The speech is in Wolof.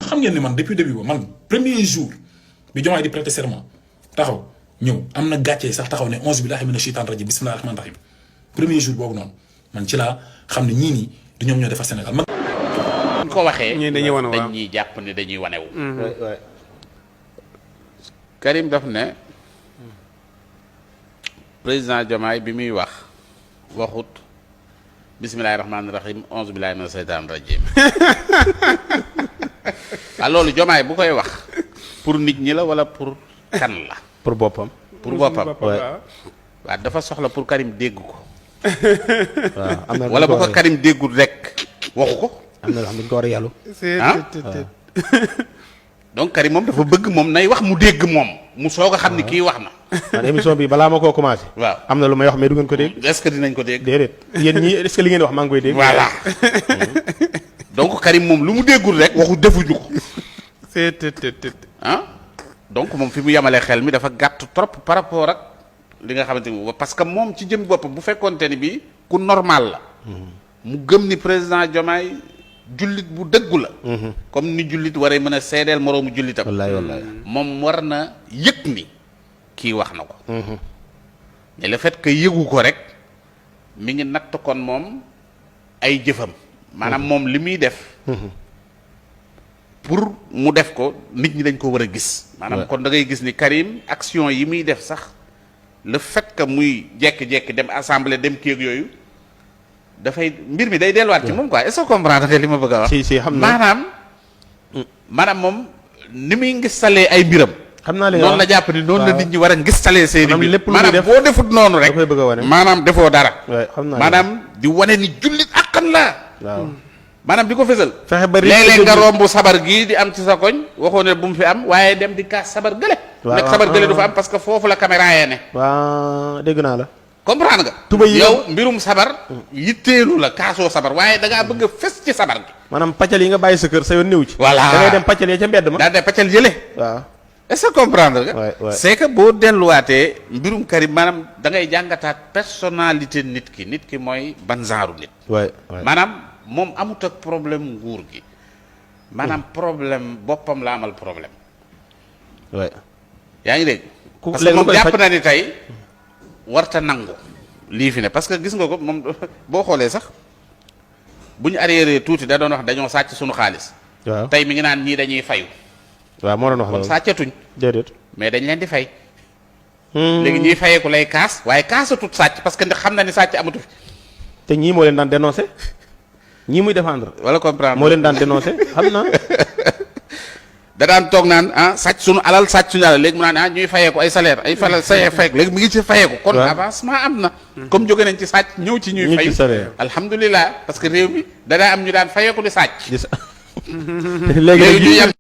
xam ngeen ne man depuis début ba man premier jour bi Diomaye di prêter serment taxaw ñëw am na gàccee sax taxaw ne 11 billahi mina shaytan rajim bismillahir rahmanir rahim premier jour boobu noonu man ci laa xam ne ñii nii du ñoom ñoo defar Sénégal man. buñ ko waxee dañuy jàpp ne dañuy wanewu Karim daf ne président Diomaye bi muy waxut bismillahir rahmanir rahim 11 billahi mina shaytan rajim loolu Diomaye bu koy wax pour nit ñi la wala pour kan la. pour boppam. waaw dafa soxla pour Karim dégg ko. waaw am na wala bu ko Karim déggul rek waxu ko. am na loo xam dañu ko war a yàllu. donc Karim moom dafa bëgg moom nay wax mu dégg moom mu soog a xam ni kii wax na. man émission bi balaa ma koo commencé. waaw am na lu may wax mais du ngeen ko dégg. est-ce que dinañ ko dégg. déedéet yéen ñii est-ce que li ngeen wax maa ngi koy dégg. voilà donc Karim moom lu mu déggul rek waxu defuñu ko. donc moom fi mu yemale xel mi dafa gàtt trop par rapport ak li nga xamante ni parce que moom ci jëm bopp bu fekkoonte ni bii ku normal la. mu gëm ni président Diomaye jullit bu dëggu la. comme ni jullit waree mën a seedeel moroomu jullitam. wallaay moom war na yëg ni kii wax na ko. mais le fait que yëgu ko rek mi ngi natt kon moom ay jëfam. maanaam moom li muy def. pour mu def ko nit ñi dañ ko war a gis. maanaam kon da ngay gis ni Karim action yi muy def sax le fait que muy jekki-jekki dem assemblée dem kii ak yooyu dafay mbir mi day delluwaat ci moom quoi est-ce que comprendre nga li ma bëgg a wax. si xam naa maanaam moom ni muy ngistalee ay mbiram. xam naa li noonu la jàpp ni noonu la nit ñi war a ngistalee seeni mbir. lépp lu muy def maanaam boo defut noonu rek. dafay bëgg a wane maanaam defoo dara. xam naa maanaam di wane ni jullit àqan la. waaw. maanaam di ko fësal. fexe ba léeg-léeg nga romb sabar gii di am ci sa koñ waxoo ne bu mu fi am waaye dem di kaas sabar gële. nekk sabar gële du fa am parce que foofu la caméra yee ne. waaw dégg naa la. comprendre nga. tuba yi yow mbirum sabar. yitteelu la kaasoo sabar waaye da ngaa bëgg a fës ci sabar gi. maanaam pàccal yi nga bàyyi sa kër sa yoon néew ci. voilà da ngay dem pàccal yi ca mbedd ma. daal de pàccal jële. waaw. est-ce que comprendre nga. waay c'est que boo delluwaatee mbirum Karim maanaam da ngay jàngataat personnalité nit ki mooy ban genre nit. waay maanaam. moom amut ak problème nguur gi maanaam problème boppam la amal problème. waay. yaa ngi dégg. parce que moom jàpp na ni tey warta nangu lii fi ne parce que gis nga ko moom boo xoolee sax bu ñu arriéré tuuti da doon wax dañoo sàcc suñu xaalis. waaw tey mi ngi naan ñii dañuy fayu. waaw moo doon wax kon sàccatuñ. déedéet. mais dañ leen di fay. léegi ñuy fayeeku lay kaas waaye kaasatut sàcc parce que xam na ni sàcc amatu fi. te ñii moo leen daan dénoncé. ñii muy défendre. wala comprendre moo leen daan dénoncé xam naa. da daan toog naan sàcc suñu alal léegi mu naan ñuy fayeeku ay salaire ay fayeeku léegi mu ngi ci fayeeku. kon avancement am na. comme jóge nañ ci sàcc ñëw ci ñuy fayu. alhamdulilah parce que réew mi da daa am ñu daan fayeeku di sàcc. léegi ñu yem